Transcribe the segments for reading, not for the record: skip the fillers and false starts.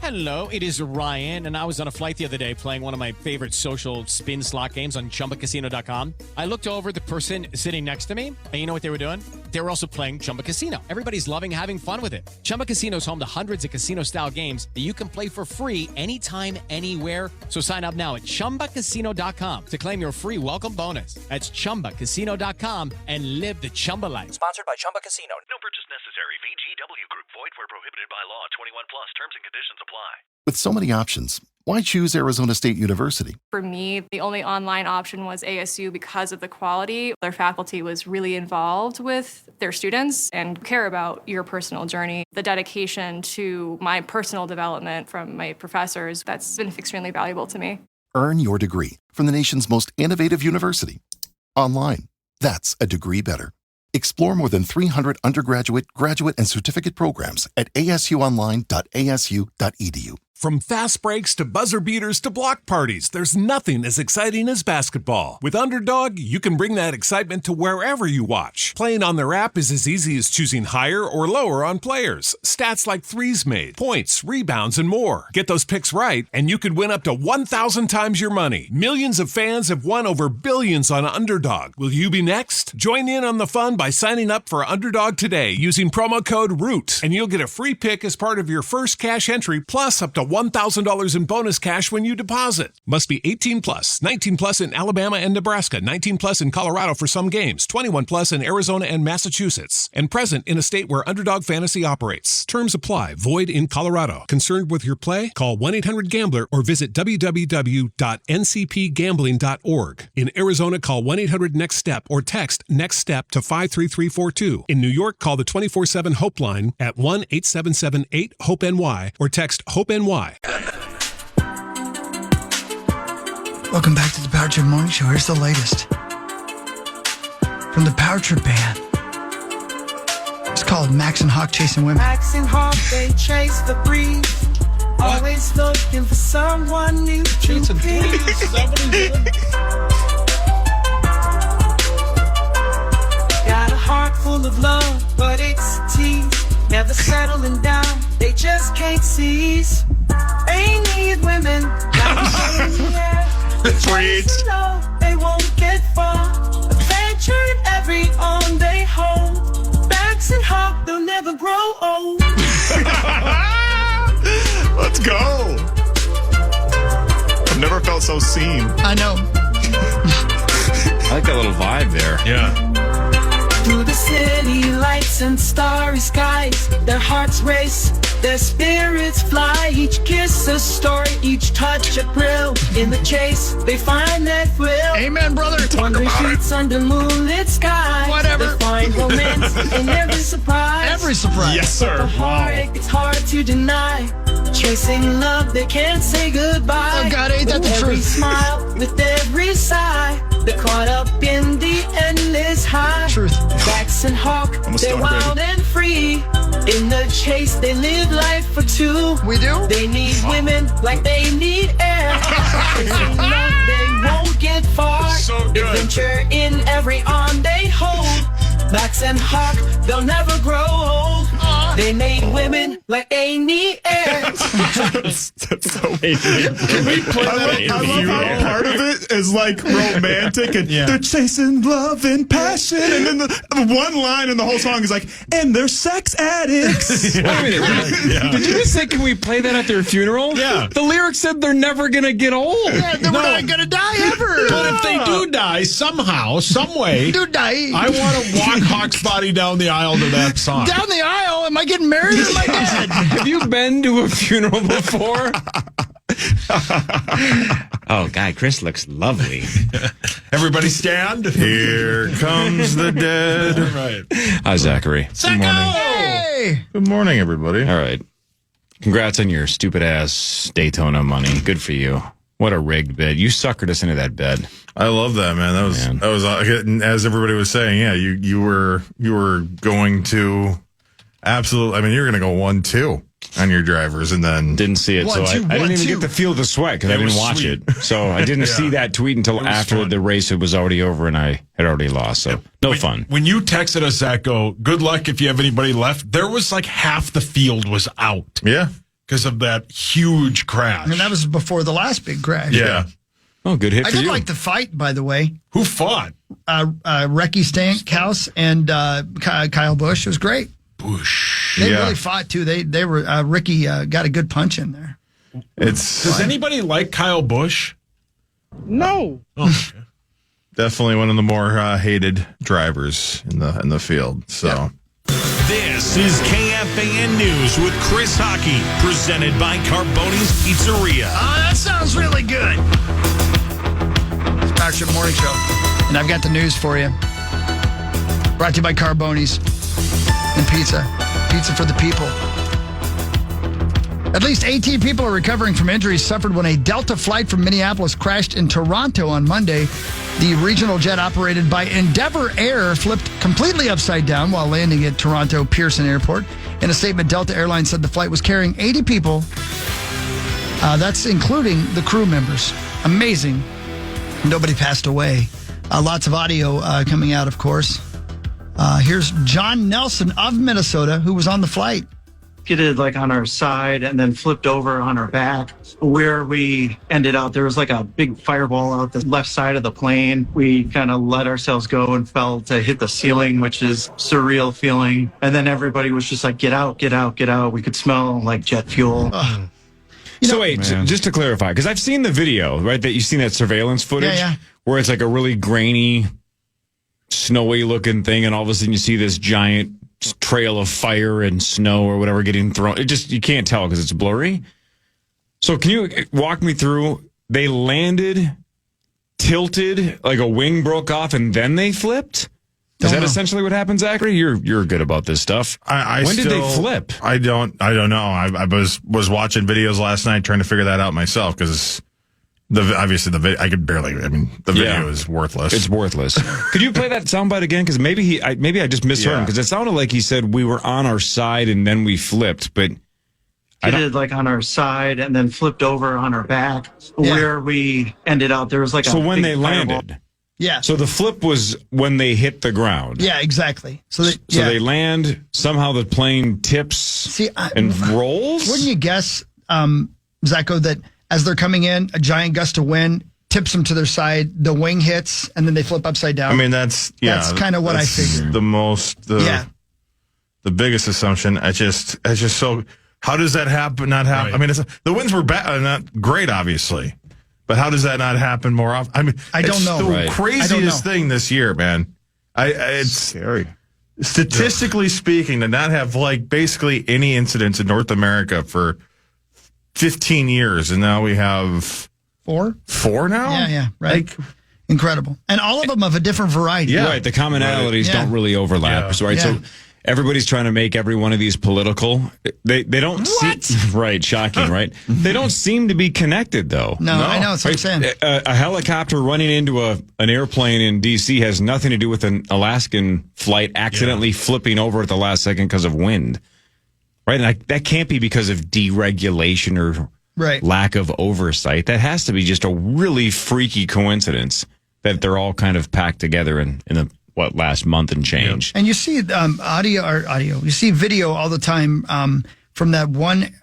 Hello, it is Ryan, and I was on a flight the other day playing one of my favorite social spin slot games on ChumbaCasino.com. I looked over at the person sitting next to me, and you know what they were doing? They were also playing Chumba Casino. Everybody's loving having fun with it. Chumba Casino is home to hundreds of casino-style games that you can play for free anytime, anywhere. So sign up now at ChumbaCasino.com to claim your free welcome bonus. That's ChumbaCasino.com and live the Chumba life. Sponsored by Chumba Casino. No purchase necessary. VGW Group. Void where prohibited by law. 21 plus. Terms and conditions apply. With so many options, why choose Arizona State University? For me, the only online option was ASU because of the quality. Their faculty was really involved with their students and care about your personal journey. The dedication to my personal development from my professors, that's been extremely valuable to me. Earn your degree from the nation's most innovative university. Online. That's a degree better. Explore more than 300 undergraduate, graduate, and certificate programs at asuonline.asu.edu. From fast breaks to buzzer beaters to block parties, there's nothing as exciting as basketball. With Underdog, you can bring that excitement to wherever you watch. Playing on their app is as easy as choosing higher or lower on players. Stats like threes made, points, rebounds, and more. Get those picks right, and you could win up to 1,000 times your money. Millions of fans have won over billions on Underdog. Will you be next? Join in on the fun by signing up for Underdog today using promo code ROOT, and you'll get a free pick as part of your first cash entry, plus up to $1,000 in bonus cash when you deposit. Must be 18 plus, 19 plus in Alabama and Nebraska, 19 plus in Colorado for some games, 21 plus in Arizona and Massachusetts, and present in a state where Underdog Fantasy operates. Terms apply. Void in Colorado. Concerned with your play? Call 1-800-GAMBLER or visit www.ncpgambling.org. In Arizona, call 1-800-NEXT-STEP or text NEXT STEP to 53342. In New York, call the 24/7 Hope line at 1-877-8-HOPE-NY or text HOPE-NY. Welcome back to the Power Trip Morning Show. Here's the latest from the Power Trip Band. It's called Max and Hawk Chasing Women. Max and Hawk, they chase the breeze. Always looking for someone new to please. Got a heart full of love, but it's a tease. Never settling down, they just can't seize. They need women like in the air. Just know they won't get far. Adventure in every arm they hold. Max and Hawk, they'll never grow old. Let's go. I've never felt so seen. I know. I like that little vibe there. Yeah. Through the city lights and starry skies, their hearts race, their spirits fly. Each kiss a story, each touch a thrill. In the chase, they find their thrill. Amen, brother. On the streets under moonlit skies, whatever. They find romance in every surprise. Every surprise. Yes, sir. The heartache, it's hard to deny. Chasing love, they can't say goodbye. Oh, God, ain't that the with every truth? smile, with every sigh, they're caught up in the endless high. Truth. Max and Hawk, Almost they're done, wild baby. and free. In the chase, they live life for two. We do? They need women like they need air. Chasing love, they won't get far. So good. Adventure in every arm they hold. Max and Hawk, they'll never grow old. They need women like they need air. That's so weird. Can we play that? I love how part of it is like romantic and they're chasing love and passion. And then the one line in the whole song is like, and they're sex addicts. Wait a minute. Did you just say, can we play that at their funeral? Yeah. The lyrics said they're never going to get old. Yeah, we're not going to die ever. But if they do die somehow, some way, Do die. I want to walk Hawk's body down the aisle to that song. Down the aisle? Am I getting married or am I dead? Have you been to a funeral before? Oh, God, Chris looks lovely. Everybody stand. Here comes the dead. All right. Hi, Zachary. Good morning. Hey. Good morning, everybody. All right. Congrats on your stupid-ass Daytona money. Good for you. What a rigged bid. You suckered us into that bed. I love that, man. That was as everybody was saying. Yeah, you were going to absolutely. I mean, you were going to go 1-2 on your drivers, and then Didn't see it, so I didn't even get to feel the sweat because I didn't watch it. So I didn't see that tweet until after the race. It was already over, and I had already lost. So no fun. When you texted us that, good luck if you have anybody left. There was like half the field was out. Yeah. because of that huge crash. And that was before the last big crash. Yeah. Oh, good hit I for did you. like the fight, by the way. Who fought? Recky Stankhouse and Kyle Busch. It was great. Busch. They really fought, too. They were Ricky got a good punch in there. Does anybody like Kyle Busch? No. Oh, okay. Definitely one of the more hated drivers in the field. So. Yeah. This is KFAN News with Chris Hockey, presented by Carboni's Pizzeria. Oh, that sounds really good. It's Power Trip Morning Show, and I've got the news for you. Brought to you by Carboni's and Pizza. Pizza for the people. At least 18 people are recovering from injuries suffered when a Delta flight from Minneapolis crashed in Toronto on Monday. The regional jet operated by Endeavour Air flipped completely upside down while landing at Toronto Pearson Airport. In a statement, Delta Airlines said the flight was carrying 80 people. That's including the crew members. Amazing. Nobody passed away. Lots of audio coming out, of course. Here's John Nelson of Minnesota, who was on the flight. Skidded like on our side and then flipped over on our back. Where we ended up, there was like a big fireball out the left side of the plane. We kind of let ourselves go and fell to hit the ceiling, which is surreal feeling. And then everybody was just like, get out, get out, get out. We could smell like jet fuel. So wait, just to clarify, because I've seen the video, right, that you've seen that surveillance footage where it's like a really grainy, snowy looking thing, and all of a sudden you see this giant trail of fire and snow or whatever getting thrown. It just, you can't tell because it's blurry. So can you walk me through? They landed, tilted, like a wing broke off, and then they flipped? Is that essentially what happened, Zachary? You're good about this stuff. When did they flip? I don't know. I was watching videos last night trying to figure that out myself because obviously the video, I could barely. I mean, the video is worthless. It's worthless. Could you play that soundbite again? Because maybe I just misheard him because it sounded like he said we were on our side and then we flipped, but. Skidded like on our side and then flipped over on our back. Where we ended up, there was like so when they landed. Yeah. So the flip was when they hit the ground. Yeah, exactly. So they land, somehow the plane tips and rolls? Wouldn't you guess, Zacho, that as they're coming in, a giant gust of wind tips them to their side, the wing hits, and then they flip upside down? I mean, that's kind of what I figured. The biggest assumption. I just so, how does that happen? Not happen? Right. I mean, the winds were not great, obviously. But how does that not happen more often? I mean, I don't know. It's the craziest thing this year, man. It's scary. Statistically speaking, to not have like basically any incidents in North America for 15 years, and now we have 4 now. Yeah, right. Like, incredible, and all of them of a different variety. Yeah, right. The commonalities don't really overlap. Yeah. Right. So everybody's trying to make every one of these political. They don't right, shocking, right? They don't seem to be connected, though. No, I know. That's what I'm saying. A helicopter running into an airplane in D.C. has nothing to do with an Alaskan flight accidentally flipping over at the last second because of wind. Right? And that can't be because of deregulation or lack of oversight. That has to be just a really freaky coincidence that they're all kind of packed together in the last month and change. And you see audio. You see video all the time from that one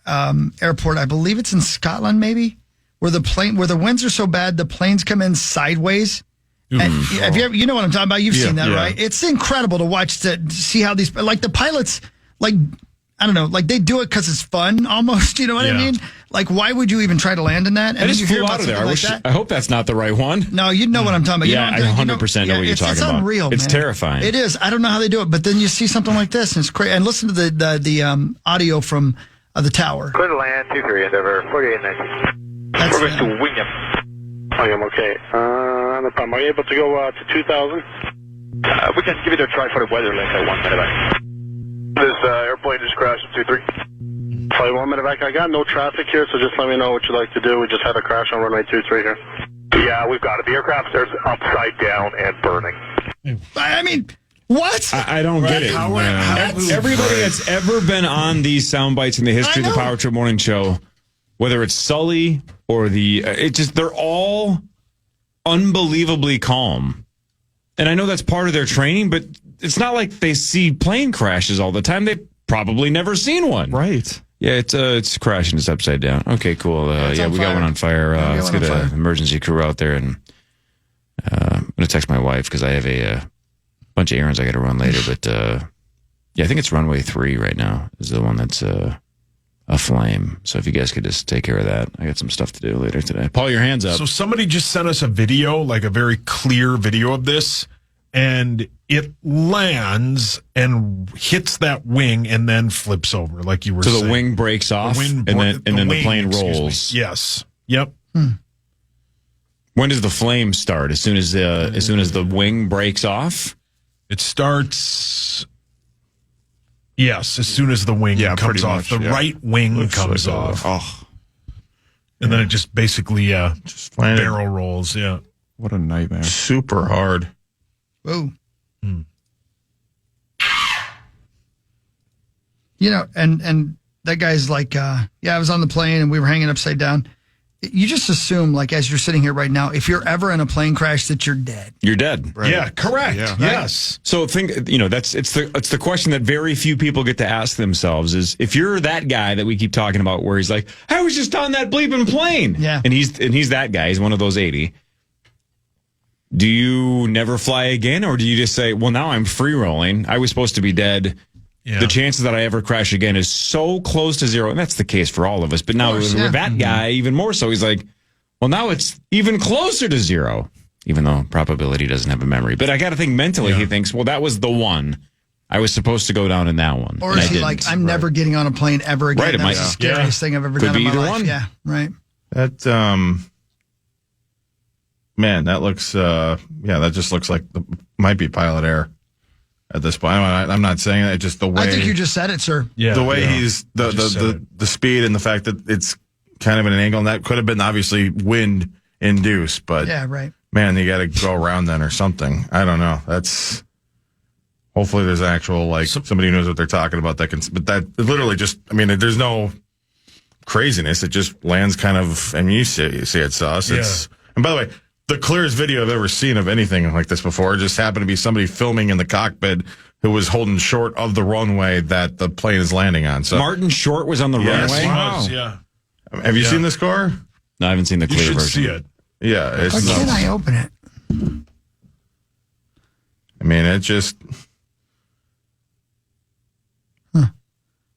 airport. I believe it's in Scotland, maybe, where the winds are so bad the planes come in sideways. And have you ever, you know what I'm talking about? You've seen that, right? It's incredible to watch to see how these, like the pilots, like, I don't know, like they do it because it's fun almost. You know what I mean? Like, why would you even try to land in that? And then you hear about something like that. I hope that's not the right one. No, you know what I'm talking about. Yeah, I 100% know what you're talking about. It's unreal. It's terrifying. It is. I don't know how they do it, but then you see something like this, and it's crazy. And listen to the audio from the tower. Clear to land, 23 Endeavour, 4890. We're going to William. William, okay. No problem. Are you able to go to 2000? We can give it a try for the weather link at 1 minute back. This airplane just crashed at 23. Flight 1 minute back. I got no traffic here, so just let me know what you'd like to do. We just had a crash on runway 23 here. Yeah, we've got it. The aircraft there's upside down and burning. I mean, what? I don't get it. Everybody that's ever been on these sound bites in the history of the Power Trip Morning Show, whether it's Sully or they're all unbelievably calm. And I know that's part of their training, but it's not like they see plane crashes all the time. They've probably never seen one. Right. Yeah, it's crashing. It's upside down. Okay, cool. We got one on fire. Let's get an emergency crew out there, and I'm going to text my wife because I have a bunch of errands I got to run later. But I think it's runway 3 right now is the one that's aflame. So if you guys could just take care of that, I got some stuff to do later today. Paul, your hands up. So somebody just sent us a video, like a very clear video of this, and it lands and hits that wing and then flips over, like you were saying. So the wing breaks off, and then the plane rolls. Yes. Yep. When does the flame start? As soon as the wing breaks off? It starts. Yes, as soon as the wing comes off. The right wing comes off. And then it just basically just barrel rolls. Yeah. What a nightmare. Super hard. Whoa. You know, and that guy's like, I was on the plane and we were hanging upside down. You just assume, like, as you're sitting here right now, if you're ever in a plane crash, that you're dead. You're dead. Right. Yeah, correct. Yeah. Yes. So think, it's the question that very few people get to ask themselves is, if you're that guy that we keep talking about where he's like, I was just on that bleeping plane. Yeah. And he's that guy. He's one of those 80. Do you never fly again, or do you just say, well, now I'm free rolling. I was supposed to be dead. Yeah. The chances that I ever crash again is so close to zero. And that's the case for all of us. But now with that guy, even more so, he's like, well, now it's even closer to zero, even though probability doesn't have a memory. But I got to think mentally, he thinks, well, that was the one. I was supposed to go down in that one. Or is he like, I'm never getting on a plane ever again. Right, That's the scariest thing I've ever done in my life. One. Yeah, right. That, man, that looks, that just looks like might be pilot error. At this point, I'm not saying that. Just the way I think you just said it, sir. Yeah, the way he's the speed and the fact that it's kind of at an angle, and that could have been obviously wind induced. But right. Man, you got to go around then or something. I don't know. That's hopefully there's actual somebody who knows what they're talking about that can. But that literally just, there's no craziness. It just lands kind of. You see it, Sauce. It's and by the way. The clearest video I've ever seen of anything like this before just happened to be somebody filming in the cockpit who was holding short of the runway that the plane is landing on. So Martin Short was on the runway? Wow. Yeah. Have you seen the score? No, I haven't seen the clear version. See it. Yeah. Why can't I open it? It just...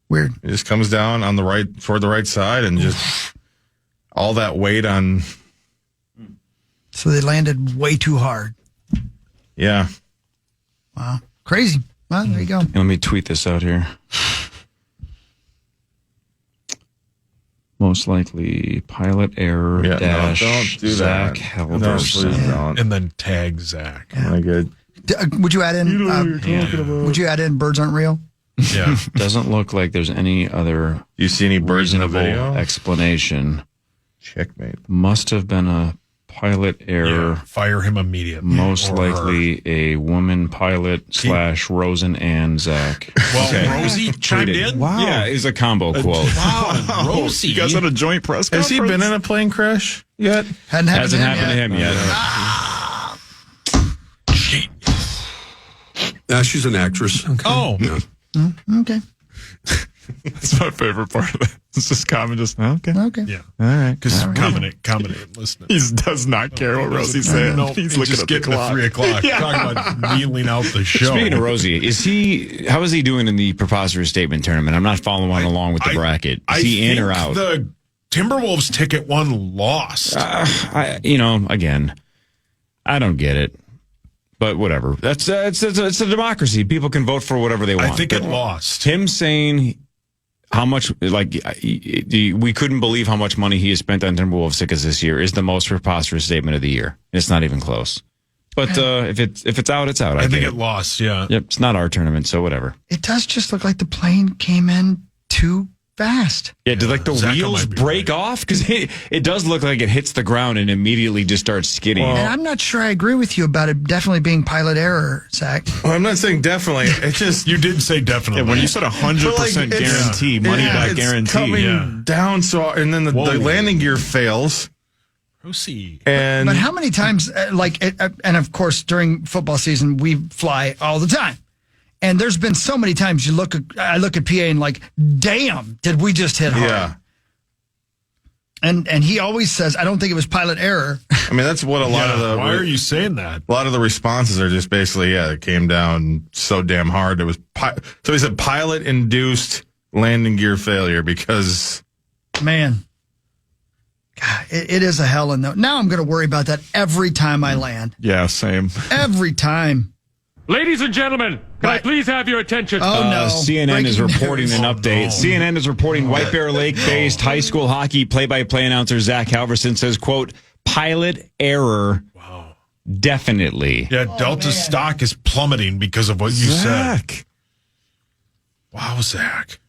Weird. It just comes down on the right, toward the right side, and just all that weight on... So they landed way too hard. Yeah. Wow. Crazy. Well, there you go. Let me tweet this out here. Most likely pilot error dash don't do Zach that. Halvy. And then tag Zach. Oh my God. Would you add in? Would you add in birds aren't real? Yeah. Doesn't look like there's any other. You see any birds in the video? Explanation. Checkmate. Must have been a pilot error. Fire him immediately. Most likely a woman pilot / Rosen and Zach. Well, Rosie chimed in? Wow. Yeah, it's a combo quote. Wow, Rosie. You guys had a joint press conference? Has he been in a plane crash yet? Hasn't happened to him yet. She's an actress. Okay. Oh. Yeah. Okay. That's my favorite part of it. It's just common, just okay. Okay. Yeah. All right. Because commenting, listening. He does not care what Rosie's saying. No, he's looking at the clock. 3 o'clock. Yeah. Talking about wheeling out the show. Speaking of Rosie, how is he doing in the preposterous statement tournament? I'm not following along with the bracket. Is he in or out? The Timberwolves ticket one lost. Again, I don't get it. But whatever. It's a democracy. People can vote for whatever they want. I think it lost. Him saying how much, we couldn't believe how much money he has spent on Timberwolves tickets this year is the most preposterous statement of the year. It's not even close. But if it's out, it's out. I think it lost, yeah. Yep, it's not our tournament, so whatever. It does just look like the plane came in too fast. Yeah, did the wheels break off? Because it does look like it hits the ground and immediately just starts skidding. And I'm not sure I agree with you about it definitely being pilot error, Zach. Well, I'm not saying definitely. It's just... You did say definitely. Yeah, when you said 100% guarantee, money back guarantee. It's coming down, and then the landing gear fails. Proceed. But how many times, and of course, during football season, we fly all the time. And there's been so many times I look at PA and like, damn, did we just hit hard? Yeah. And he always says, I don't think it was pilot error. I mean, that's what a lot of the... Why are you saying that? A lot of the responses are just basically, it came down so damn hard. It was so he said pilot-induced landing gear failure because... Man, God, it is a hell in the... Now I'm going to worry about that every time I land. Yeah, same. Every time. Ladies and gentlemen, can I please have your attention? Oh, no. CNN is reporting an update. CNN is reporting White Bear Lake-based high school hockey play-by-play announcer Zach Halverson says, quote, pilot error. Wow. Definitely. Yeah, Delta stock is plummeting because of what you said. Wow, Zach.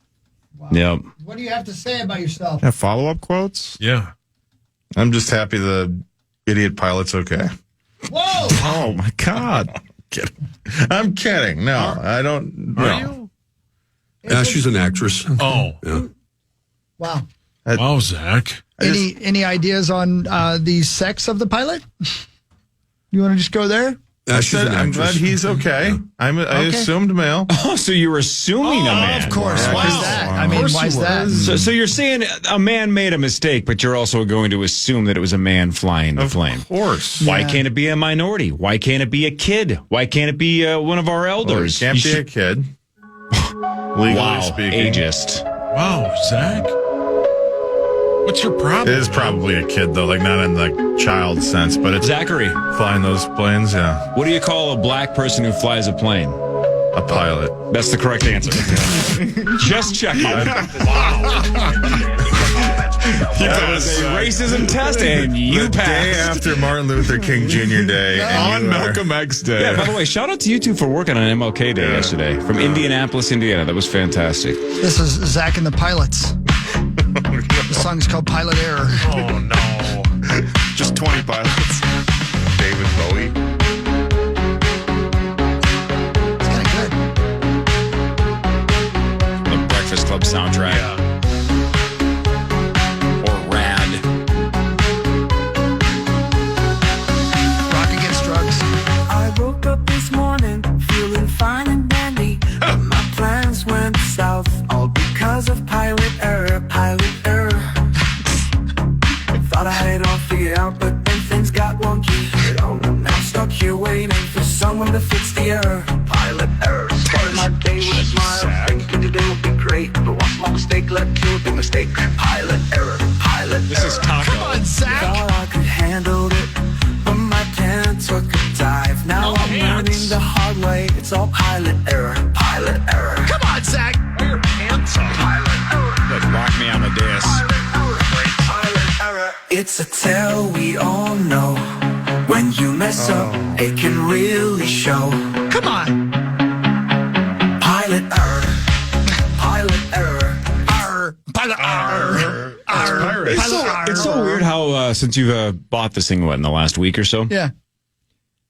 Wow. Yep. What do you have to say about yourself? Yeah, follow-up quotes? Yeah. I'm just happy the idiot pilot's okay. Whoa! Oh, my God. I'm kidding. No, I don't. Are you? Yeah, she's an actress. Oh. Yeah. Wow. Wow, Zach. Any ideas on the sex of the pilot? You want to just go there? I'm glad he's okay. I assumed male. Oh, so you're assuming a man. Of course. Yeah, Why is that? I mean, why is that? So you're saying a man made a mistake, but you're also going to assume that it was a man flying the plane. Of course. Why can't it be a minority? Why can't it be a kid? Why can't it be one of our elders? Well, it can't be a kid. Legally speaking. Ageist. Wow, Zach. What's your problem? It is probably a kid, though, like not in the child sense, but it's Zachary. Flying those planes, yeah. What do you call a black person who flies a plane? A pilot. That's the correct answer. Just checking. That was a racism test, and you passed. Day after Martin Luther King Jr. Day. On Malcolm X Day. Yeah, by the way, shout out to you two for working on MLK Day yesterday from Indianapolis, Indiana. That was fantastic. This is Zach and the Pilots. The song is called Pilot Error. Oh, no. Just 20 pilots. David Bowie. It's kind of good. The Breakfast Club soundtrack. Yeah. Or Rad. Rock Against Drugs. I woke up this morning feeling fine and dandy, but my plans went south, all because of pilot error, pilot error. Thought I had it all figured out, but then things got wonky. Now I'm stuck here waiting for someone to fix the error. Pilot error. Started my day with a smile, thinking today will be great, but one small mistake led to a big mistake. Pilot error, pilot This is Taco. Come on, Zach. Thought I could handle it, but my pen took a dive. Now I'm learning the hard way. It's all pilot error, pilot error. Come on, Zach. Are your pants on? Pilot error. Good. Rock me on the dais. Pilot error. It's a tell we all know. When you mess up, it can really show. Come on. Pilot error. Pilot error. Pilot error. It's so weird how, since you've bought this thing, in the last week or so? Yeah.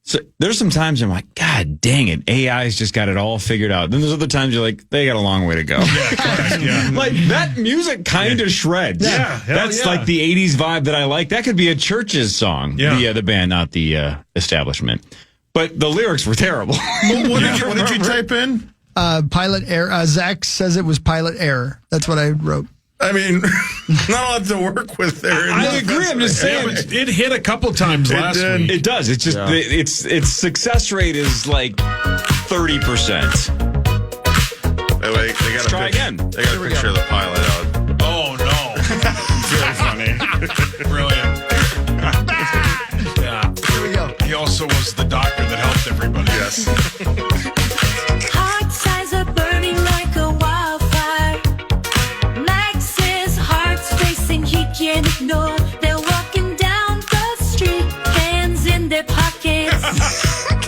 So there's some times I'm like, God dang it, AI's just got it all figured out. Then there's other times you're like, they got a long way to go. Yeah, correct. Yeah. Like that music kind of shreds. Yeah, that's like the 80s vibe that I like. That could be a Church's song. Yeah. The band, not the establishment. But the lyrics were terrible. What did you type in? Pilot error. Zach says it was pilot error. That's what I wrote. I mean, not a lot to work with there. I agree. I'm just saying. Yeah, it hit a couple times last week. It does. It's just its success rate is like 30%. Wait, they got try again. They got a picture of the pilot out. Oh no! Very funny. Brilliant. Yeah. Here we go. He also was the doctor that helped everybody. Yes. Heart signs are burning like a wildfire. Max's heart's racing, he can't ignore. They're walking down the street, hands in their pockets.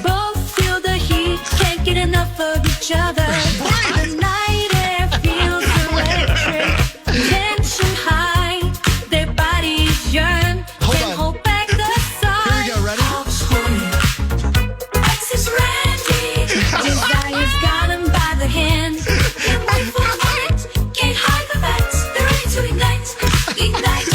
Both feel the heat, can't get enough of each other. The night air feels electric, tension high, their bodies yearn. Can't hold back the sun. Here we go, ready? Max is ready, desire's got him by the hand. Can't wait for a minute, can't hide the facts. They're ready to ignite, ignite.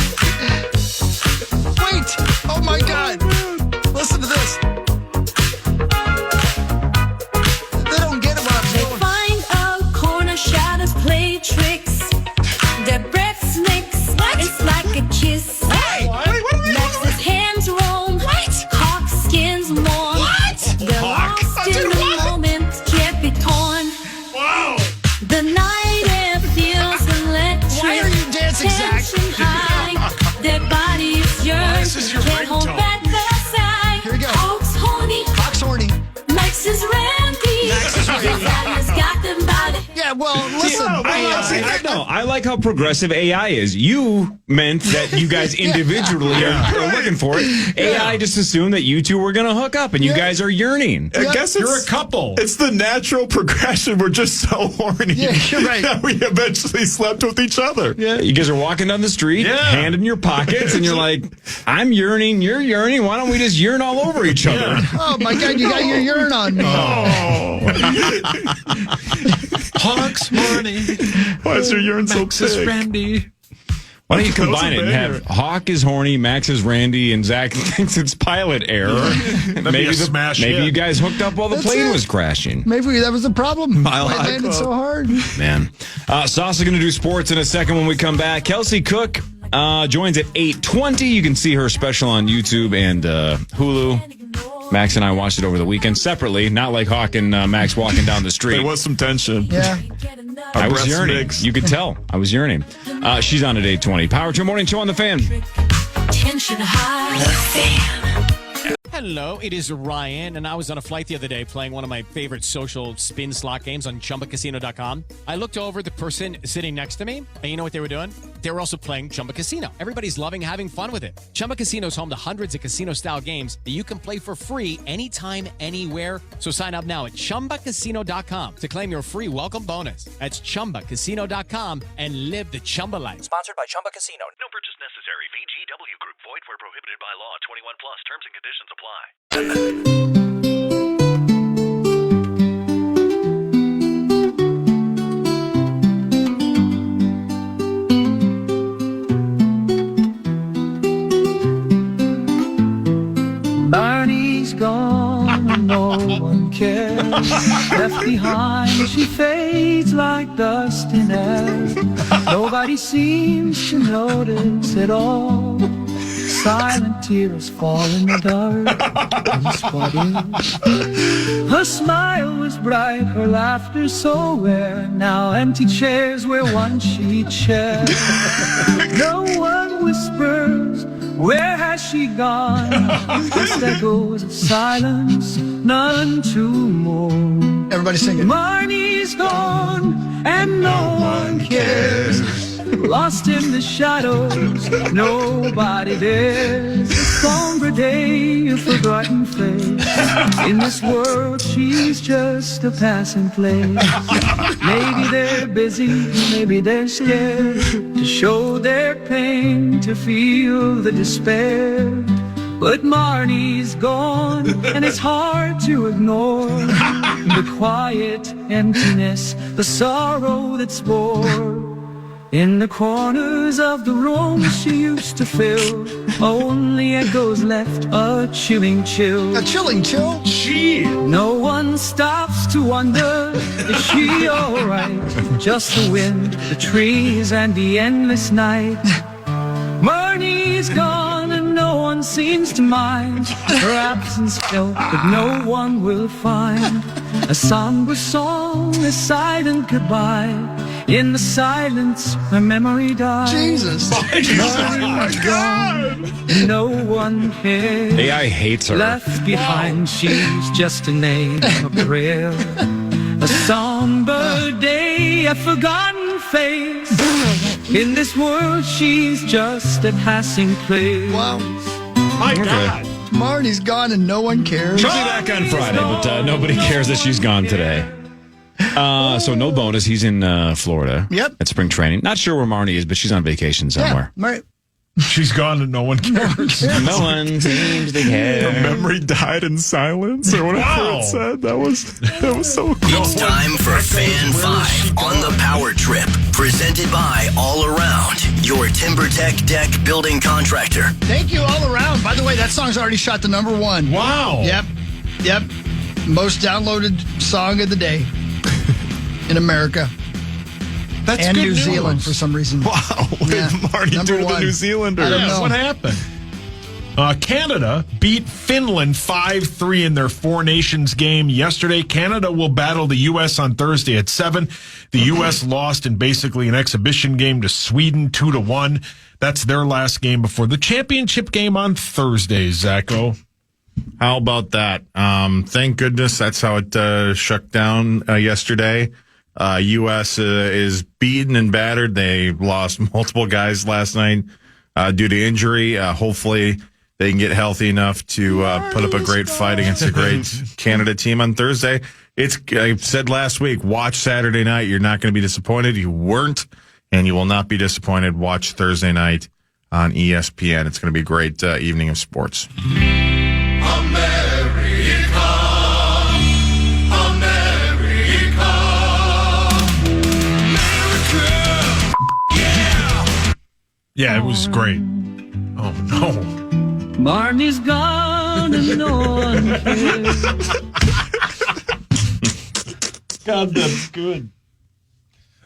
hold back the sign. Here we go. Hawk's horny. Hawk's horny. Max is randy. Max is randy. Zion's got them by the... Yeah, well, listen. I like how progressive AI is. You meant that you guys individually are looking for it. AI just assumed that you two were going to hook up, and you guys are yearning. I guess you're a couple. It's the natural progression. We're just so horny. Yeah, you're right. That we eventually slept with each other. Yeah, you guys are walking down the street, hand in your pockets, and you're like, I'm yearning, you're yearning. Why don't we just yearn all over each other? Oh, my God, you got your urine on me. Hawk's horny. Why is your urine so Max is big? randy. Why don't you combine it and have Hawk is horny, Max is randy, and Zach thinks it's pilot error? Maybe you guys hooked up while the plane was crashing. Maybe that was the problem. Why landed so hard? Man. Sauce is going to do sports in a second when we come back. Kelsey Cook joins at 8:20. You can see her special on YouTube and Hulu. Max and I watched it over the weekend separately, not like Hawk and Max walking down the street. There was some tension. Yeah. I was yearning. You could tell. I was yearning. She's on at 8:20. Power to Morning Show on the Fan. Tension high. The Fan. Hello, it is Ryan, and I was on a flight the other day playing one of my favorite social spin slot games on ChumbaCasino.com. I looked over at the person sitting next to me, and you know what they were doing? They were also playing Chumba Casino. Everybody's loving having fun with it. Chumba Casino is home to hundreds of casino-style games that you can play for free anytime, anywhere. So sign up now at ChumbaCasino.com to claim your free welcome bonus. That's ChumbaCasino.com and live the Chumba life. Sponsored by Chumba Casino. No purchase necessary. VGW Group. Void where prohibited by law. 21 plus. Terms and conditions apply. Barney's gone and no one cares. Left behind, she fades like dust in air. Nobody seems to notice at all. Silent tears fall in the dark. What is? Her smile was bright, her laughter so rare. Now empty chairs where once she'd share. No one whispers, where has she gone? Just echoes of silence, none to mourn. Everybody sing it. Marnie's gone, and no one cares. Lost in the shadows, nobody dares. A somber day, a forgotten face. In this world, she's just a passing place. Maybe they're busy, maybe they're scared to show their pain, to feel the despair. But Marnie's gone, and it's hard to ignore the quiet emptiness, the sorrow that's born. In the corners of the room she used to fill, only echoes left a chilling chill. A chilling chill? No one stops to wonder, is she alright? Just the wind, the trees, and the endless night. Marnie's gone and no one seems to mind. Her absence felt that no one will find. A somber song, a silent goodbye. In the silence, her memory dies. Jesus. Marnie's gone, no one cares. AI hates her. Left behind, she's just a name, a prayer. A somber day, a forgotten face. In this world, she's just a passing place. Wow. My God. Marnie's gone and no one cares. She'll be back on Friday, but nobody cares that she's gone today. So no bonus. He's in Florida. Yep. At spring training. Not sure where Marnie is, but she's on vacation somewhere. Yeah, She's gone and no one cares. No one seems to care. Her memory died in silence, or whatever it said. That was so cool. It's time for Fan 5 on the Power Trip. Presented by All Around, your TimberTech deck building contractor. Thank you, All Around. By the way, that song's already shot to #1. Wow. Yep. Most downloaded song of the day in America. That's and good New news. Zealand for some reason. Wow. What did Marnie do to the New Zealanders? I don't know. What happened? Canada beat Finland 5-3 in their Four Nations game yesterday. Canada will battle the U.S. on Thursday at 7. The U.S. lost in basically an exhibition game to Sweden 2-1. That's their last game before the championship game on Thursday, Zacho. How about that? Thank goodness that's how it shut down yesterday. U.S. is beaten and battered. They lost multiple guys last night due to injury. Hopefully they can get healthy enough to put up a great fight against a great Canada team on Thursday. I said last week, watch Saturday night. You're not going to be disappointed. You weren't, and you will not be disappointed. Watch Thursday night on ESPN. It's going to be a great evening of sports. Yeah, it was great. Oh, no. Marnie's gone and no one cares. God, that's good.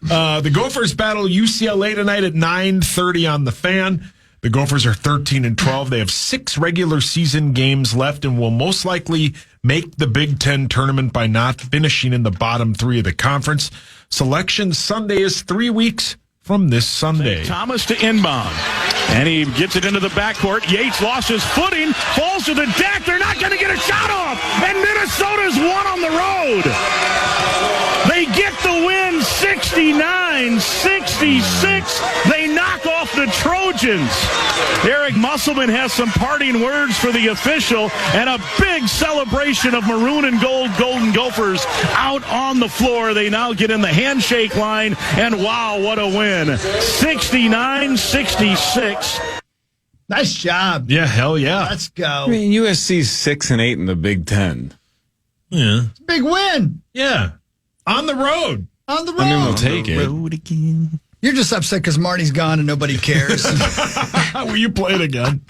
The Gophers battle UCLA tonight at 9:30 on the Fan. The Gophers are 13-12. They have 6 regular season games left and will most likely make the Big Ten tournament by not finishing in the bottom 3 of the conference. Selection Sunday is 3 weeks from this Sunday. Thomas to inbound. And he gets it into the backcourt. Yates lost his footing, falls to the deck. They're not going to get a shot off. And Minnesota's won on the road. They get the win 69-66. They knock off the Trojans. Eric Musselman has some parting words for the official and a big celebration of maroon and gold Golden Gophers out on the floor. They now get in the handshake line, and wow, what a win. 69-66. Nice job. Yeah, hell yeah. Let's go. I mean, USC's 6-8 in the Big Ten. Yeah. It's a big win. Yeah. On the road. On the road. I mean, we'll take it. Road again. You're just upset because Marnie's gone and nobody cares. Will you play it again?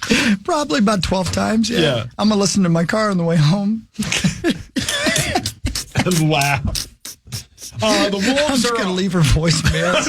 Probably about 12 times. Yeah. I'm going to listen to my car on the way home. And laugh. The Wolves I'm just going to leave her voicemails.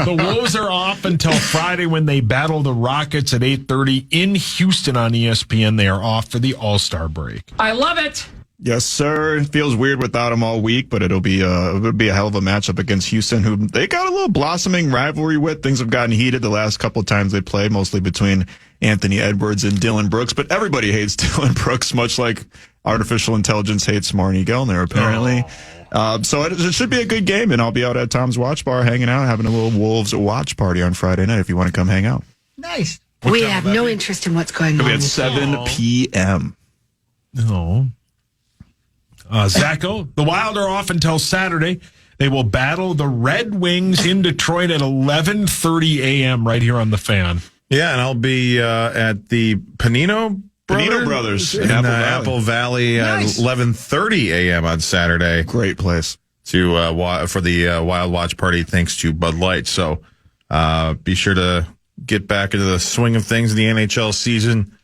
The Wolves are off until Friday when they battle the Rockets at 8:30 in Houston on ESPN. They are off for the All-Star break. I love it. Yes, sir. It feels weird without him all week, but it'll be a hell of a matchup against Houston, who they got a little blossoming rivalry with. Things have gotten heated the last couple of times they played, mostly between Anthony Edwards and Dylan Brooks. But everybody hates Dylan Brooks, much like artificial intelligence hates Marnie Gellner, apparently. So it should be a good game, and I'll be out at Tom's Watch Bar hanging out, having a little Wolves watch party on Friday night if you want to come hang out. Nice. We have no interest in what's going on. It'll be at 7 p.m. No. Zacho, the Wild are off until Saturday. They will battle the Red Wings in Detroit at 11:30 a.m. right here on the Fan. Yeah, and I'll be at the Panino Brothers in Apple Valley at 11:30 a.m. on Saturday. Great place for the Wild Watch Party, thanks to Bud Light. So be sure to get back into the swing of things in the NHL season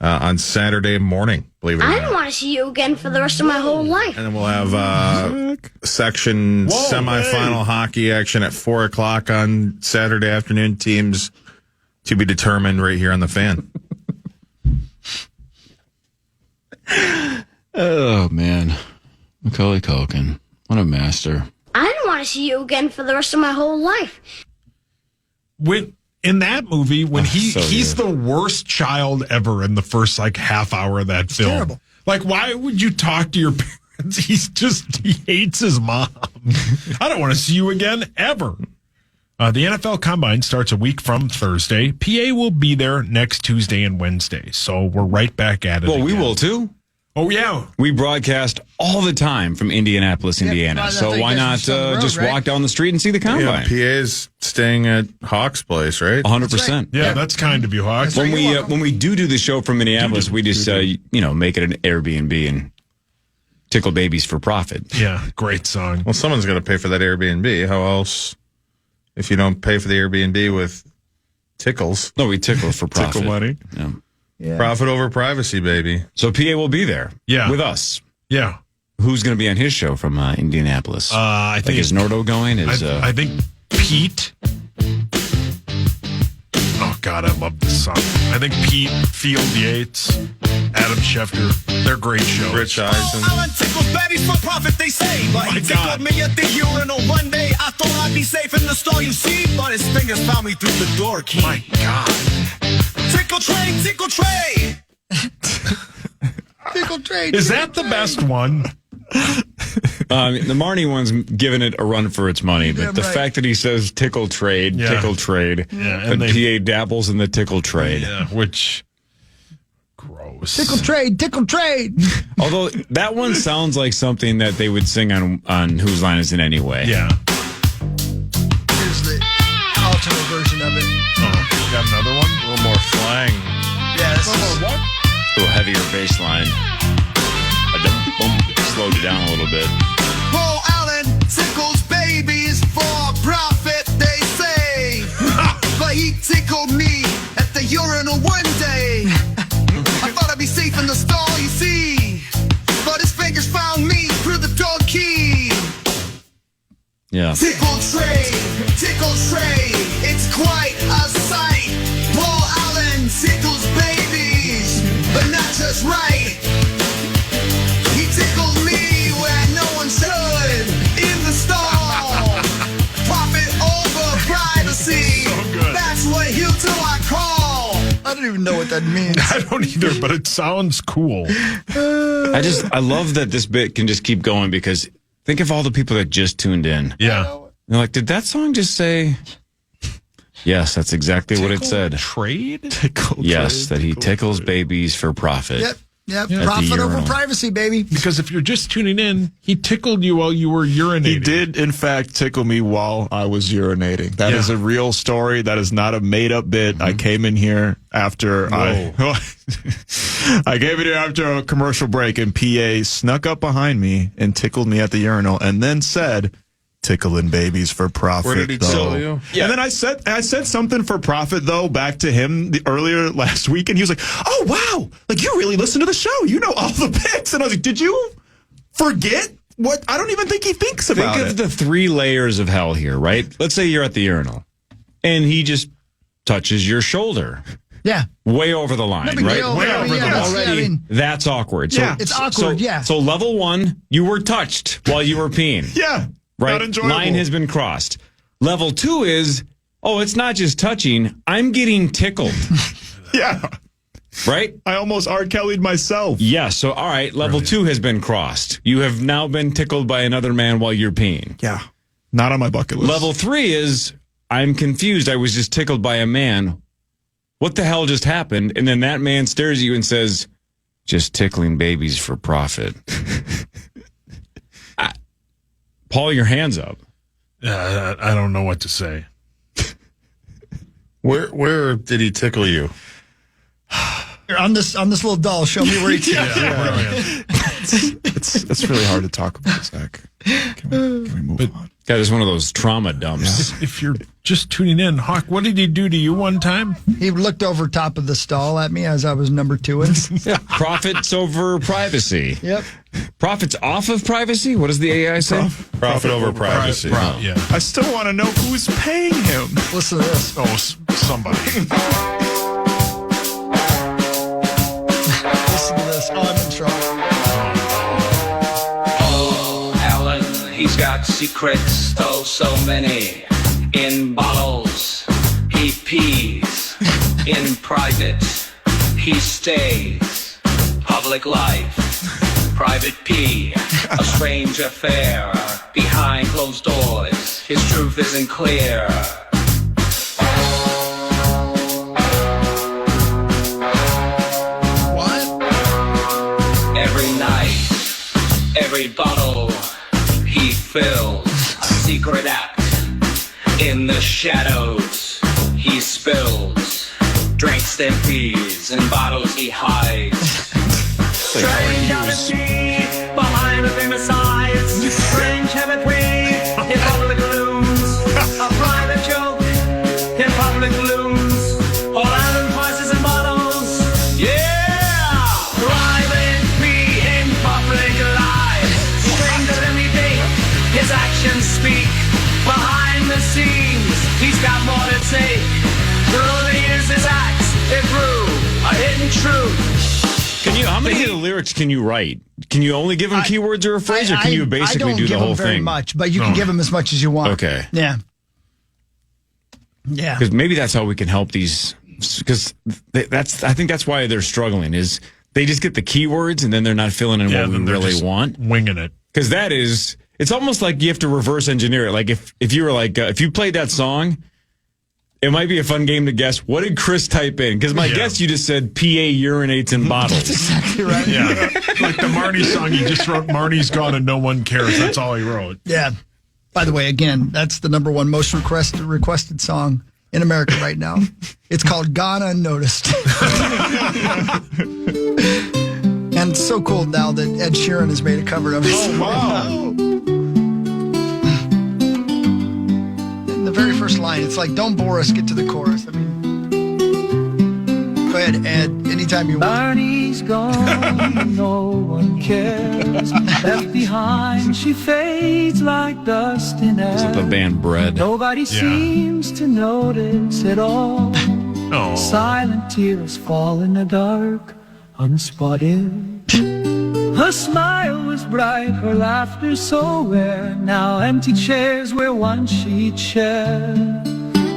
on Saturday morning. Believe it or I not. don't want to see you again for the rest of my whole life. And then we'll have section semifinal hockey action at 4 o'clock on Saturday afternoon. Teams to be determined right here on the Fan. Oh, man. Macaulay Culkin. What a master. I don't want to see you again for the rest of my whole life. In that movie, when he's the worst child ever in the first half hour of that film. Terrible. Why would you talk to your parents? He hates his mom. I don't want to see you again ever. The NFL Combine starts a week from Thursday. PA will be there next Tuesday and Wednesday. So we're right back at it. Well, again. we will too. Oh, yeah. We broadcast all the time from Indianapolis, Indiana. So why not just walk down the street and see the Combine? Yeah, PA's staying at Hawk's place, right? 100%. Yeah, that's kind of you, Hawks. When we do the show from Minneapolis, we just make it an Airbnb and tickle babies for profit. Yeah, great song. Well, someone's going to pay for that Airbnb. How else? If you don't pay for the Airbnb with tickles. No, we tickle for profit. Tickle money. Yeah. Yeah. Profit over privacy, baby. So PA will be there. Yeah. With us. Yeah. Who's going to be on his show from Indianapolis? I think is Nordo going? I think Pete. Oh God, I love this song. I think Pete, Field Yates, Adam Schefter. They're great shows. Rich Eisen. Alan tickles babies for profit, they say. But he tickled me at the urinal one day. I thought I'd be safe in the stall, you see. But his fingers found me through the door key. My God. Tickle tray, tickle tray. Tickle tray. Is that the best one? The Marnie one's giving it a run for its money, but the fact that he says tickle trade, tickle trade, and PA dabbles in the tickle trade. Yeah, which... Gross. Tickle trade, tickle trade. Although that one sounds like something that they would sing on Whose Line Is It Anyway? Yeah. Here's the alternate version of it. Oh, got another one? A little more flang. Yes. A little heavier bass line. Slowed it down a little bit. Paul Allen tickles babies for profit, they say. But he tickled me at the urinal one day. I thought I'd be safe in the stall, you see. But his fingers found me through the door key. Yeah. Tickle tray, it's quite a sight. Paul Allen tickles babies, but not just right. He tickled me where no one should, in the stall. Profit over privacy, that's what he'll do I call. I don't even know what that means. I don't either, but it sounds cool. I love that this bit can just keep going because think of all the people that just tuned in. Yeah. They're like, did that song just say? Yes, that's exactly what it said. Trade? Yes, that he tickles babies for profit. Yep. Profit over privacy, baby. Because if you're just tuning in, he tickled you while you were urinating. He did, in fact, tickle me while I was urinating. That is a real story. That is not a made-up bit. I came in here after I came in here after a commercial break, and PA snuck up behind me and tickled me at the urinal, and then said, "Tickling babies for profit." Where did he tickle you? Yeah. And then I said something for profit though back to him earlier last week, and he was like, "Oh wow, like you really listen to the show, you know all the bits." And I was like, "Did you forget what?" I don't even think he thinks about it. Think of the 3 layers of hell here, right? Let's say you're at the urinal, and he just touches your shoulder. Yeah. Way over the line, right? Way over the line. Already, that's awkward. So, it's awkward, So level 1, you were touched while you were peeing. Yeah. Right? Not enjoyable. Line has been crossed. Level 2 is, it's not just touching, I'm getting tickled. Yeah. Right? I almost R. Kelly'd myself. Yeah, so all right, level 2 has been crossed. You have now been tickled by another man while you're peeing. Yeah. Not on my bucket list. Level 3 is, I'm confused. I was just tickled by a man. What the hell just happened? And then that man stares at you and says, just tickling babies for profit. Paul, your hands up. I don't know what to say. Where did he tickle you? On this little doll, show me where he tickles. It's really hard to talk about, Zach. Can we move on? God, it's one of those trauma dumps. If you're just tuning in, Hawk, what did he do to you one time? He looked over top of the stall at me as I was number 2ing. Yeah, profits over privacy. Yep. Profits off of privacy? What does the AI say? Profit over privacy. Yeah. I still want to know who's paying him. Listen to this. Oh, somebody. Listen to this. Oh, I'm in trouble. He's got secrets, oh so many. In bottles, he pees. In private, he stays. Public life, private pee. A strange affair, behind closed doors. His truth isn't clear. What? Every night, every bottle he fills, a secret act in the shadows he spills, drinks then pees, in bottles he hides. Strange honesty behind the famous eyes, strange habit we in public looms, a private joke in public looms, all island prices and bottles, yeah! Private pee in public life, stranger than we think, his actions speak. Behind the scenes, he's got more to take. Through the years, his acts, it grew a hidden truth. How many of the lyrics can you write? Can you only give them keywords or a phrase, or can you basically do the whole very thing? Much, but you can give them as much as you want. Okay. Yeah. Yeah. Because maybe that's how we can help these. Because I think that's why they're struggling. Is they just get the keywords and then they're not filling in what we really want, winging it. Because it's almost like you have to reverse engineer it. Like if you were like if you played that song. It might be a fun game to guess. What did Chris type in? Because my guess, you just said PA urinates in bottles. That's exactly right. Yeah. Like the Marty song, he just wrote Marty's gone and no one cares. That's all he wrote. Yeah. By the way, again, that's the number one most requested song in America right now. It's called Gone Unnoticed. And it's so cool now that Ed Sheeran has made a cover of it. Oh, wow. The very first line, it's like, don't bore us, get to the chorus. I mean, go ahead, Ed, anytime you want. Barney's gone, no one cares. Left behind, she fades like dust in air. Is it the band Bread? Nobody seems to notice at all. Oh. Silent tears fall in the dark, unspotted. Her smile was bright, her laughter so rare. Now empty chairs where once she'd share.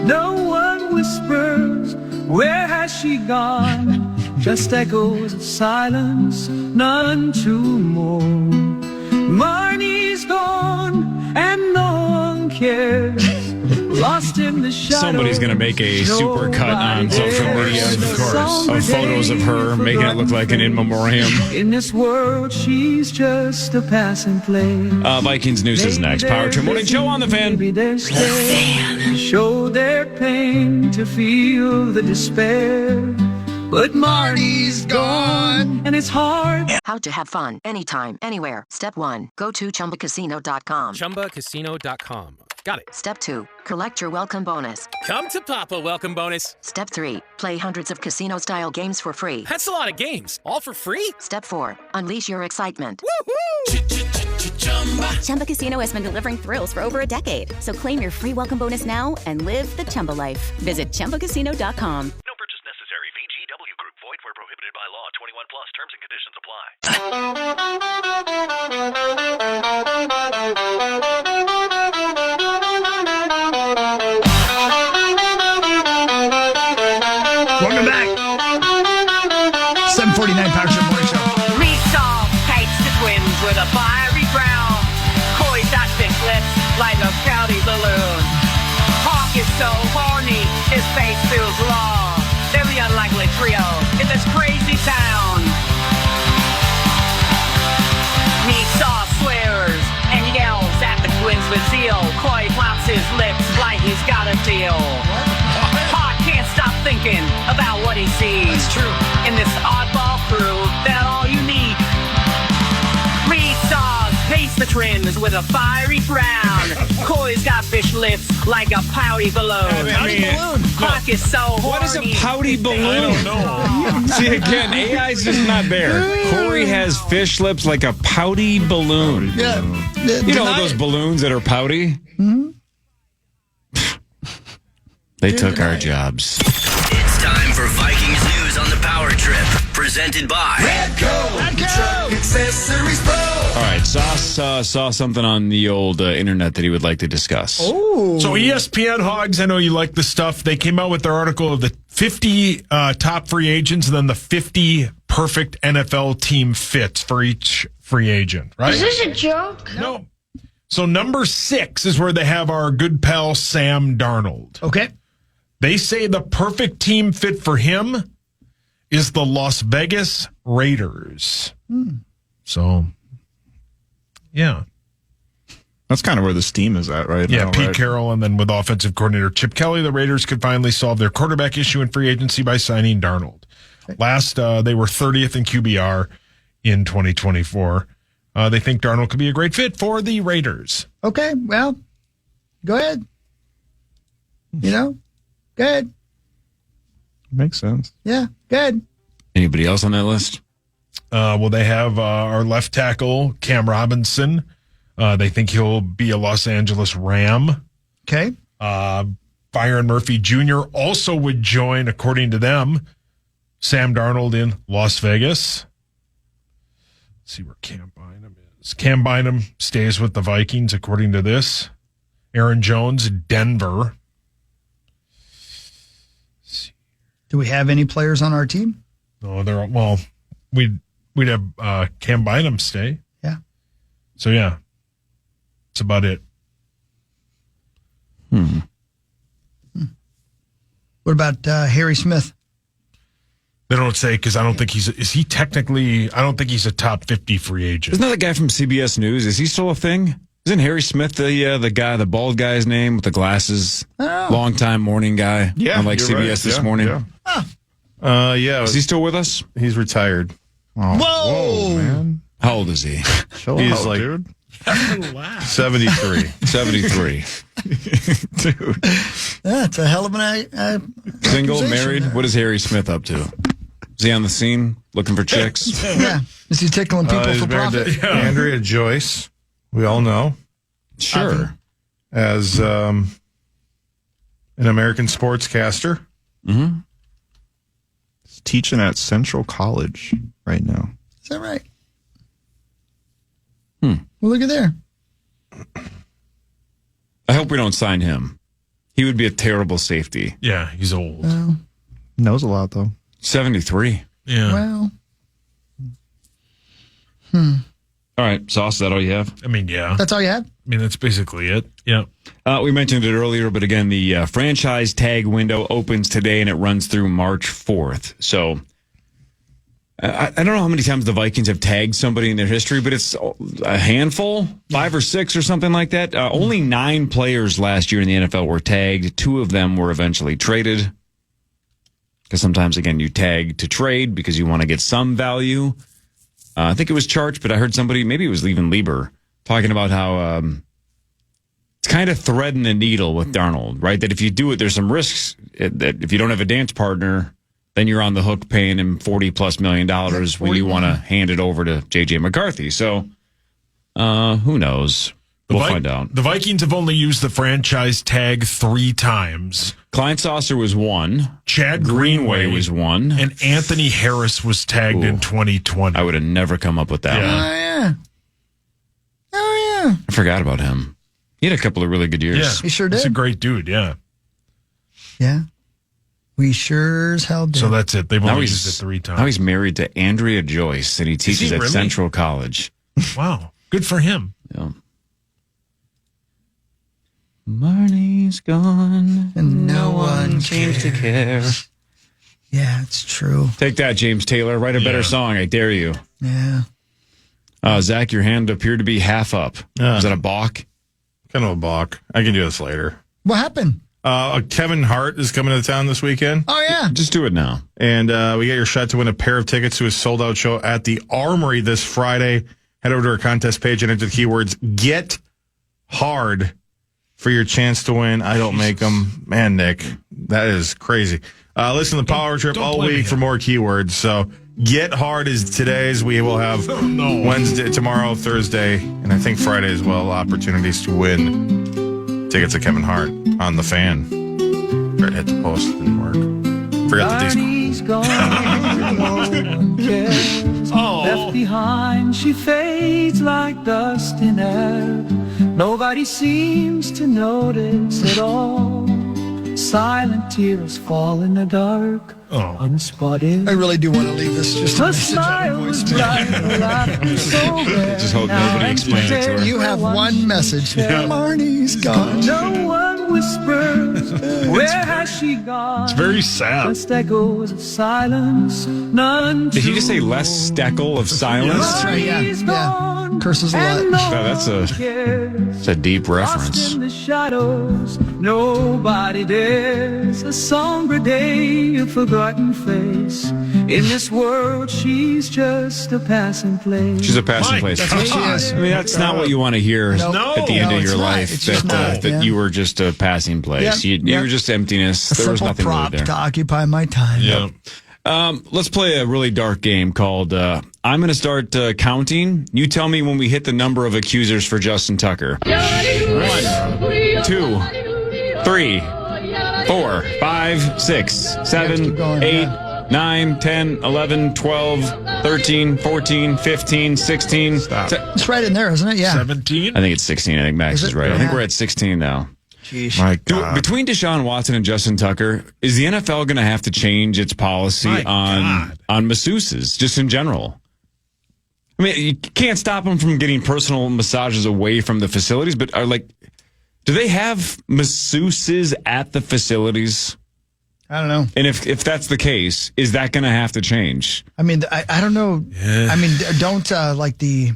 No one whispers, where has she gone? Just echoes of silence, none to mourn. Marnie's gone, and no one cares. Lost in the shadows. Somebody's going to make a super cut on social media, of course, of photos of her, making it look like an in memoriam. In this world, she's just a passing place. Vikings News is next. Power Trip Morning Show on the Fan. The Fan. Show their pain to feel the despair. But Marty's gone, and it's hard. How to have fun anytime, anywhere. Step 1, go to ChumbaCasino.com. ChumbaCasino.com. Got it. Step 2, collect your welcome bonus. Come to Papa welcome bonus. Step 3, play hundreds of casino-style games for free. That's a lot of games, all for free? Step 4, unleash your excitement. Chumba Casino has been delivering thrills for over a decade. So claim your free welcome bonus now and live the Chumba life. Visit ChumbaCasino.com. No purchase necessary. VGW Group. Void where prohibited by law. 21 plus. Terms and conditions apply. Welcome back. 749 Power Trip Morning Show. Retail hates the twins with a fiery frown. Coy's got fish lips like a pouty balloon. Hawk is so horny, his face feels raw. They're the unlikely trio in this crazy town. Retail swears and yells at the twins with zeal. Coy flaps his lips like he's got a deal. Hawk can't stop thinking about what he sees. That's true. In this oddball crew, they're all unique. Reed Saws pace the trends with a fiery frown. Coy's got fish lips like a pouty balloon. Hawk is so horny. What is a pouty balloon? I don't know. See, again, AI's just not there. Corey has fish lips like a pouty balloon. Yeah. You know those balloons that are pouty? Mm-hmm. They took our jobs. It's time for Vikings news on the Power Trip, presented by Truck Accessories Pro. All right, Sauce saw something on the old internet that he would like to discuss. Oh. So ESPN Hogs, I know you like this stuff. They came out with their article of the 50 top free agents and then the 50 perfect NFL team fits for each free agent, right? Is this a joke? No. So number 6 is where they have our good pal Sam Darnold. Okay. They say the perfect team fit for him is the Las Vegas Raiders. So, yeah. That's kind of where this team is at right now. Yeah, Pete right? Carroll, and then with offensive coordinator Chip Kelly, the Raiders could finally solve their quarterback issue in free agency by signing Darnold. Last, they were 30th in QBR in 2024. They think Darnold could be a great fit for the Raiders. Okay, well, go ahead. You know, go ahead. Makes sense. Yeah, good. Anybody else on that list? Well, they have our left tackle, Cam Robinson. They think he'll be a Los Angeles Ram. Okay. Byron Murphy Jr. also would join, according to them, Sam Darnold in Las Vegas. see where Cam Bynum is. Cam Bynum stays with the Vikings, according to this. Aaron Jones, Denver. Do we have any players on our team? No, we'd have Cam Bynum stay. Yeah. So yeah, that's about it. What about Harry Smith? They don't say because I don't think he's a top 50 free agent. Isn't that the guy from CBS News? Is he still a thing? Isn't Harry Smith the guy, the bald guy's name with the glasses? Long-time morning guy. Yeah, on like you're CBS right. this Yeah, morning. Yeah. Yeah. Is he still with us? He's retired. Oh. Whoa, man. How old is he? He's like dude. 73. 73. Dude. That's a hell of an Single, married? What is Harry Smith up to? Is he on the scene looking for chicks? Yeah. Is he tickling people He's for married profit? to Andrea Joyce. We all know. Sure. As an American sportscaster. Mm-hmm. He's teaching at Central College right now. Is that right? Well, look at there. I hope we don't sign him. He would be a terrible safety. Yeah, he's old. Knows a lot, though. 73. Yeah. Well. All right, Sauce, is that all you have? I mean, yeah. That's all you had? I mean, that's basically it. Yeah. We mentioned it earlier, but again, the franchise tag window opens today and it runs through March 4th. So I don't know how many times the Vikings have tagged somebody in their history, but it's a handful, 5 or 6 or something like that. Only 9 players last year in the NFL were tagged. 2 of them were eventually traded. Because sometimes, again, you tag to trade because you want to get some value. I think it was Charch, but I heard somebody, maybe it was even Lieber, talking about how it's kind of threading the needle with Darnold, right? That if you do it, there's some risks. That if you don't have a dance partner, then you're on the hook paying him $40+ million when you want to hand it over to J.J. McCarthy. So who knows? We'll find out. The Vikings have only used the franchise tag 3 times. Kleinsausser was 1. Chad Greenway was 1. And Anthony Harris was tagged in 2020. I would have never come up with that one. Oh, yeah. I forgot about him. He had a couple of really good years. Yeah, he sure did. He's a great dude, yeah. Yeah. We sure as hell did. So that's it. They've only used it 3 times. Now he's married to Andrea Joyce, and he teaches at really? Central College. Wow. Good for him. Yeah. Marnie's gone, and no one seems to care. Yeah, it's true. Take that, James Taylor. Write a better song, I dare you. Yeah. Zach, your hand appeared to be half up. Is that a balk? Kind of a balk. I can do this later. What happened? Kevin Hart is coming to town this weekend. Oh, yeah. Just do it now. And we got your shot to win a pair of tickets to his sold-out show at the Armory this Friday. Head over to our contest page and enter the keywords "Get Hard" for your chance to win. I don't make them. Man, Nick, that is crazy. Listen to the Power Trip all week for more keywords. So "Get Hard" is today's. We will have Wednesday, tomorrow, Thursday, and I think Friday as well, opportunities to win tickets to Kevin Hart on the Fan. Right, hit the post. Didn't work. Forgot that these. Left behind, she fades like dust in air. Nobody seems to notice at all. Silent tears fall in the dark, unspotted. I really do want to leave this just a message on your voicemail. Just hope nobody explains it to her. You have one message. Marnie's gone. No one whispers, where has she gone? It's very sad. Just echoes of silence, none. Did he just say less steckle of silence? That's right, yeah. Curses a lot. Wow, that's a deep reference. Lost in the shadows, nobody dares. A somber day, a forgotten face. In this world, she's just a passing place. She's a passing place. That's what she is. I mean, that's not what you want to hear at the end of your life. That you were just a passing place. You were just emptiness. There was nothing really there. To occupy my time. Yeah. Let's play a really dark game called I'm going to start counting. You tell me when we hit the number of accusers for Justin Tucker. 1, 2, 3, 4, 5, 6, 7, 8, 9, 10, 11, 12, 13, 14, 15, 16. It's right in there, isn't it? Yeah. 17? I think it's 16. I think Max is right. I think we're at 16 now. Jeez. My God. Between Deshaun Watson and Justin Tucker, is the NFL going to have to change its policy on masseuses, just in general? I mean, you can't stop them from getting personal massages away from the facilities, but do they have masseuses at the facilities? I don't know. And if that's the case, is that going to have to change? I mean, I don't know. Yeah. I mean, don't the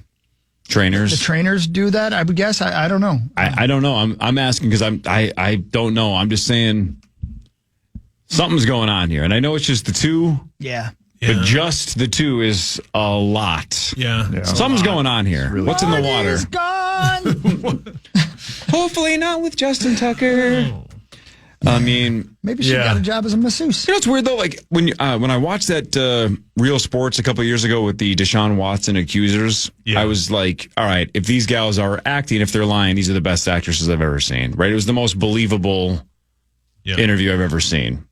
trainers? The trainers do that, I would guess. I don't know. I don't know. I'm asking because I don't know. I'm just saying something's going on here. And I know it's just the two. Yeah. But just the two is a lot. Yeah. Something's going on here. Really What's in the water? It's gone. Hopefully not with Justin Tucker. I mean, maybe she got a job as a masseuse. You know, it's weird though. Like when I watched that Real Sports a couple of years ago with the Deshaun Watson accusers, I was like, all right, if these gals are acting, if they're lying, these are the best actresses I've ever seen. Right? It was the most believable interview I've ever seen.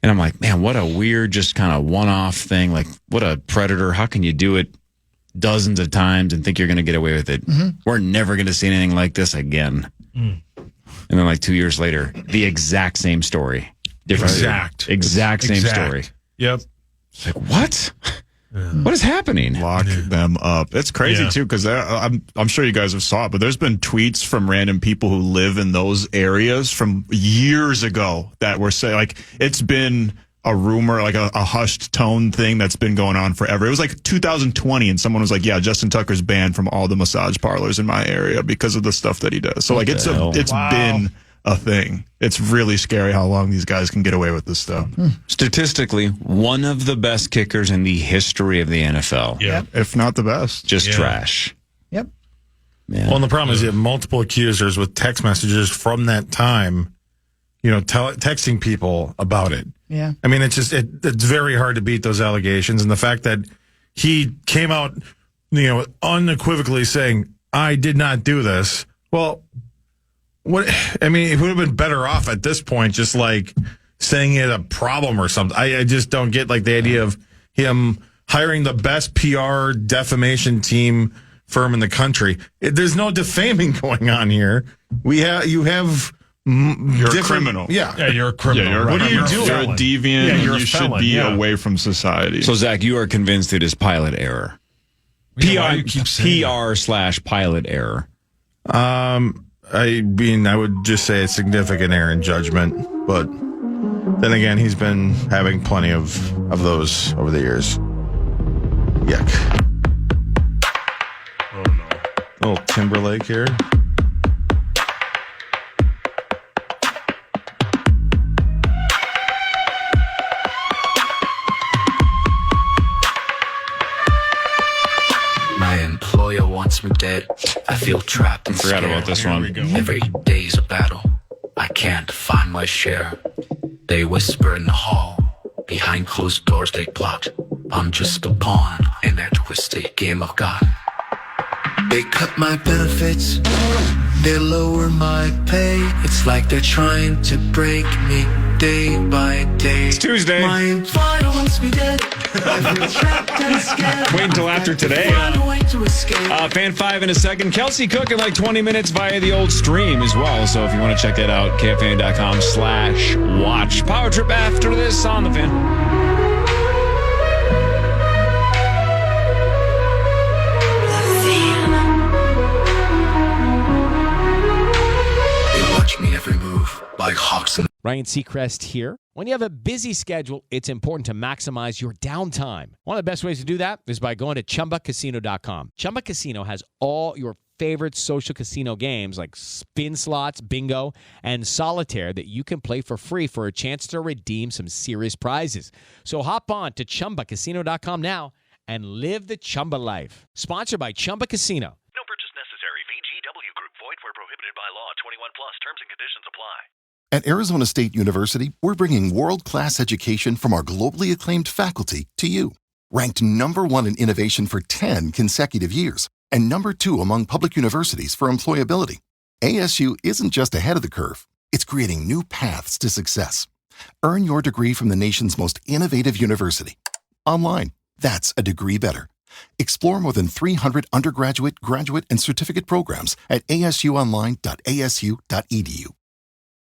And I'm like, man, what a weird, just kind of one-off thing. Like, what a predator. How can you do it dozens of times and think you're going to get away with it? Mm-hmm. We're never going to see anything like this again. And then like 2 years later, the exact same story. Exact same story. Yep. It's like, what? What is happening? Lock them up. It's crazy too, because I'm sure you guys have saw it, but there's been tweets from random people who live in those areas from years ago that were saying, like, it's been a rumor, like a hushed tone thing that's been going on forever. It was like 2020, and someone was like, "Yeah, Justin Tucker's banned from all the massage parlors in my area because of the stuff that he does." So, like, it's been a thing. It's really scary how long these guys can get away with this stuff. Statistically, one of the best kickers in the history of the NFL. Yeah, if not the best. Just trash. Yep. Yeah. Well, and the problem is you have multiple accusers with text messages from that time, texting people about it. Yeah. I mean, it's very hard to beat those allegations. And the fact that he came out, unequivocally saying, I did not do this. Well, it would have been better off at this point, just like saying it a problem or something. I just don't get like the idea of him hiring the best PR defamation team firm in the country. There's no defaming going on here. You have you're a criminal. Yeah, you're a criminal. Yeah, what are you doing? You're a deviant. Yeah, you should be away from society. So, Zach, you are convinced it is pilot error. PR/pilot error. I mean, I would just say it's significant error in judgment, but then again, he's been having plenty of those over the years. Yuck. Oh no. Little Timberlake here. My employer wants me dead. I feel trapped and Forgot scared. about this one. Every day's a battle. I can't find my share. They whisper in the hall. Behind closed doors they plot. I'm just a pawn in that twisted game of God. They cut my benefits. They lower my pay. It's like they're trying to break me day by day. It's Tuesday. My employer wants me dead. I feel trapped and scared. Wait until after today. Fan 5 in a second. Kelsey Cook in like 20 minutes via the old stream as well. So if you want to check that out, KFAN.com/watch. Power Trip after this on the Fan. Me every move like hawks. Ryan Seacrest here. When you have a busy schedule, it's important to maximize your downtime. One of the best ways to do that is by going to ChumbaCasino.com. Chumba Casino has all your favorite social casino games like spin slots, bingo, and solitaire that you can play for free for a chance to redeem some serious prizes. So hop on to ChumbaCasino.com now and live the Chumba life. Sponsored by Chumba Casino. No purchase necessary. VGW Group. Void where prohibited by law. 21 plus. Terms and conditions apply. At Arizona State University, we're bringing world-class education from our globally acclaimed faculty to you. Ranked #1 in innovation for 10 consecutive years and #2 among public universities for employability, ASU isn't just ahead of the curve, it's creating new paths to success. Earn your degree from the nation's most innovative university. Online. That's a degree better. Explore more than 300 undergraduate, graduate, and certificate programs at asuonline.asu.edu.